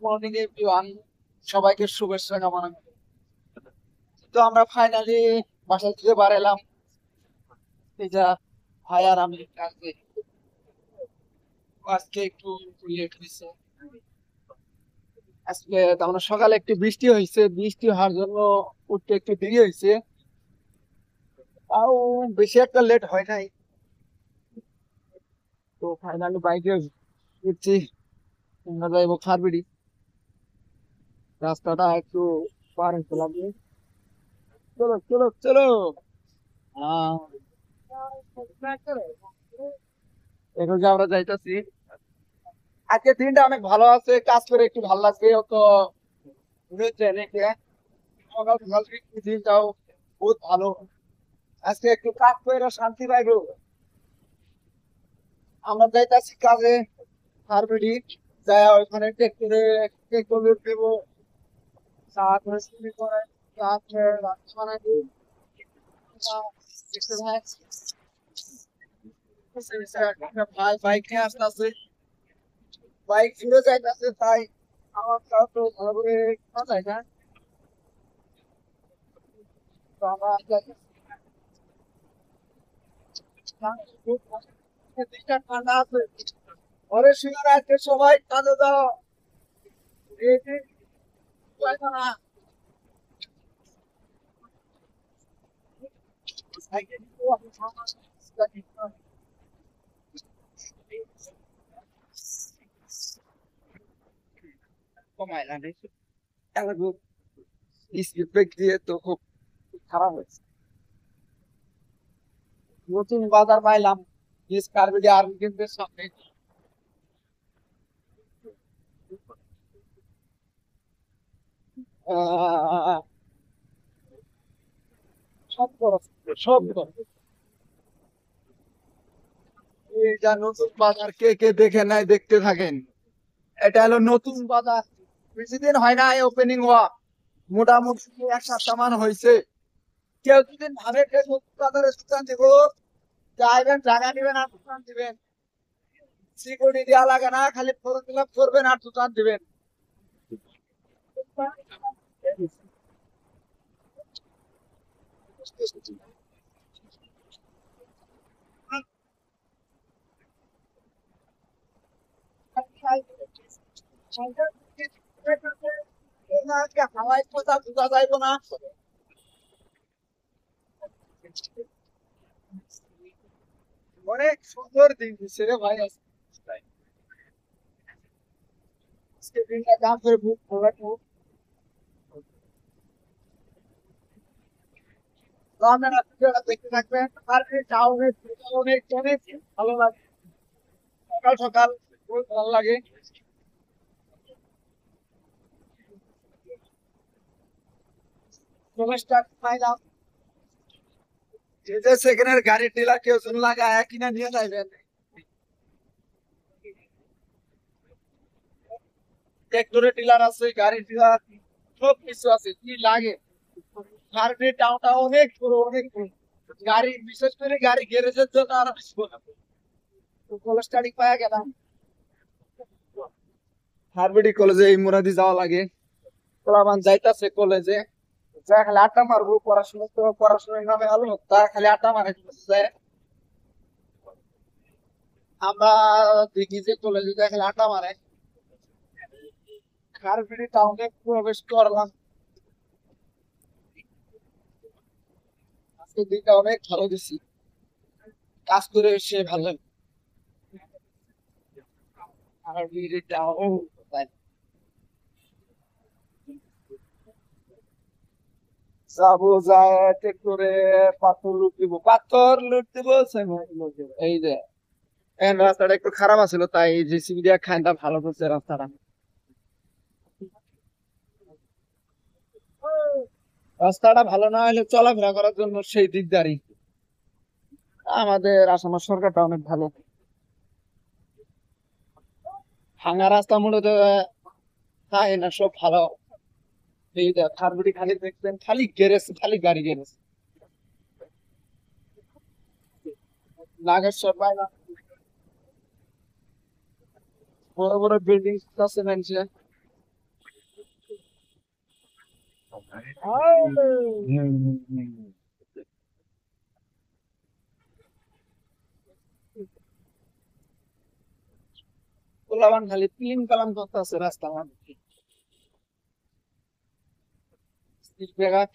Morning everyone, সবাইকে শুভেচ্ছা কামনা করি। তো আমরা ফাইনালি বাসা থেকে বার এলাম। এই যা ভাই আর আমি কাজে আজকে একটু লেট হয়েছে। আজকে আমরা সকালে একটু বৃষ্টি হয়েছে, বৃষ্টি হওয়ার জন্য উঠতে একটু দেরি হয়েছে। তাও বেশি একটা লেট হয় নাই। তো ফাইনালি বাইকে উঠছি, আমরা যাইবো খারবিড়ি। রাস্তাটা একটু পার হতে লাগবে। চলো চলো চলো। আহ এখন যে আমরা যাইতাছি, আজকে দিনটা অনেক ভালো আছে, কাজ করে একটু ভালো লাগছে তো। ঘুরেছে নাকি সকাল সকাল থেকে দিনটাও বহুত ভালো। আজকে একটু কাজ করে শান্তি পাইবো। আমরা যাইতাছি কাজে, হারবেডি যায় ওইখানে ট্রেক্টর দেবো, চা করে শুরু করে, চা খেয়ে রান্না বানাবো। একটা ভাই বাইক নিয়ে আসতেছে, বাইক ঘুরে যাইতেছে, তাই আমার তাও তো ভালো করে কথা যায় না। তো আমরা দিকটা ঠান্ডা আছে। ওরে শিকার আজকে সবাই কাজে দাও। এই যে পয়সা না, সাইকেল নিয়ে আপনি কমায় না রে। এলাকা স্পিড ব্রেক দিয়ে তো খুব খারাপ হয়েছে। নতুন বাজার পাইলাম, ইস কার্বিডি আর্মি কেন্দ্রের সামনে। আহ, সব খরচ, সব খরচ। এই যা নতুন বাজার, কে কে দেখে নাই দেখতে থাকেন। এটা হলো নতুন বাজার, বেশিদিন হয় না ওপেনিং হওয়া, মোটামুটি এক সপ্তাহ মান হয়েছে। কেউ যদি ভাবে যে নতুন বাজারে দোকান দিব, চাইবেন জায়গা দিবেন আর দোকান দিবেন, সিকিউরিটি দেওয়া লাগে না, খালি ফর্ম ফিল আপ করবেন আর দোকান দিবেন। হাওয়াই কথা বোঝা যাইব না। অনেক সুন্দর দিন দিচ্ছে রে ভাই আজকে। আজকে দিনটা কাম করে খুব ভালো লাগলো। তো আপনারা ভিডিওটা দেখতে থাকবেন আর এই টাউনের অনেক অনেক ভালো লাগে। সকাল সকাল খুব ভালো লাগে। প্রবেশটা পাইলাম, যে যে সেকেন্ডের গাড়ি টিলা কেউ জন লাগায় কিনা নিয়ে যাইবেন। ট্রাক্টরে টিলার আছে, গাড়ি টিলার, সব কিছু আছে, কি লাগে। মার্কেট টাউনটা অনেক বড়, অনেক বড়। গাড়ি, বিশেষ করে গাড়ি গ্যারেজের জন্য আর আসবো না। তো কলেজ স্টাডি পাওয়া গেলাম, হারবেডি কলেজে এই মুরাদি যাওয়া লাগে। পোলাপান যাইতাছে কলেজে, যা খালি আড্ডা মারবো, পড়াশোনা তো পড়াশোনার নামে আলো, তা খালি আড্ডা মারে যায়। আমরা দেখি যে কলেজে যা খালি আড্ডা মারে। হারবেডি টাউনে প্রবেশ করলাম। আজকে দিনটা অনেক ভালো গেছি, কাজ করে এসে ভালো লাগে। হারবেডি টাউন যাবো, যায় করে পাথর লুট দিব এই যে এখন রাস্তাটা একটু খারাপ আছিল, তাই জিসিবি দিয়ে খাইন্দা ভালো করছে রাস্তাটা। রাস্তাটা ভালো না হলে চলাফেরা করার জন্য সেই দিকদারি। আমাদের আসামের সরকারটা অনেক ভালো, ভাঙা রাস্তা মূলত থাকে না, সব ভালো। এই যে খারবুটি খালি দেখবেন, খালি গ্যারেজ, খালি গাড়ি গ্যারেজ, নাগেশ্বর পায়, বড় বড় বিল্ডিং আছে মানুষের। পোলাপান খালি পিন কালাম করতেছে রাস্তা মধ্যে স্পিড ব্রেকার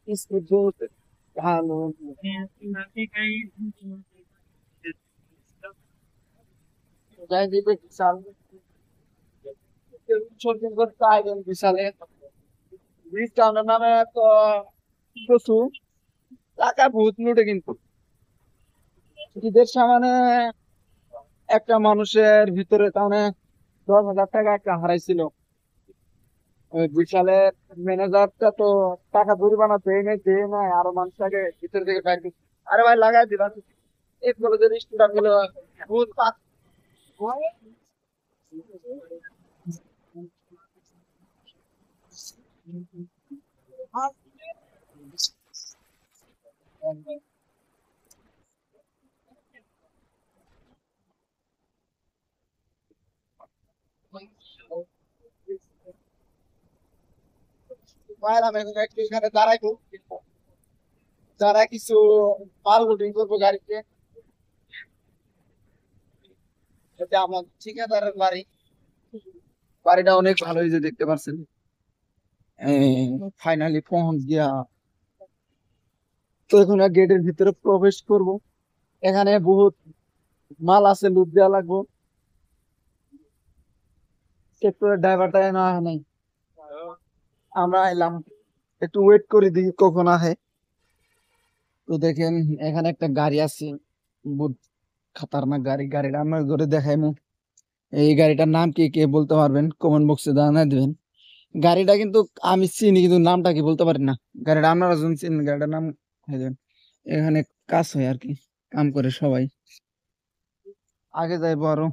স্পিড বহুত ভালো যাই দিবে বিশাল চলতে করতে আইলেন বিশালে ব্রিজ টাউনের নামে তো প্রচুর টাকা বহুত লুটে কিন্তু ঈদের সামনে একটা মানুষের ভিতরে তাহলে 10,000 টাকা একটা হারাইছিল ওই বিশালের ম্যানেজারটা তো টাকা জরিমানা পেয়ে নেই পেয়ে নাই আরো মানুষটাকে ভিতর থেকে বাইর করছে। আরে ভাই লাগাই দিলাম এই কলেজের স্টুডেন্ট গুলো ভূত পাক পাইলাম এখন একটু এখানে দাঁড়াইবো যারা কিছু মাল লোডিং করবো গাড়িতে এটা আমার ঠিকাদারের বাড়ি বাড়িটা অনেক ভালো হয়েছে দেখতে পাচ্ছেন ফাইনালি পৌঁছ গিয়া তো এখন গেটের ভিতরে প্রবেশ করব এখানে বহুত মাল আছে লুট দেওয়া লাগবো সেক্টরের ড্রাইভারটা না আহে নাই আমরা এলাম একটু ওয়েট করে দিই কখন আহে তো দেখেন এখানে একটা গাড়ি আছে বহুত খাতারনাক গাড়ি গাড়িটা আমরা ঘরে দেখাইমু এই গাড়িটার নাম কি কে বলতে পারবেন কমেন্ট বক্সে জানাই দিবেন গাড়িটা কিন্তু আমি চিনি কিন্তু নামটা কি বলতে পারি না গাড়িটা আপনারা যখন চিনেন গাড়িটার নাম হয়ে যাবেন এখানে কাজ হয় আর কি কাম করে সবাই আগে যাইবো আরো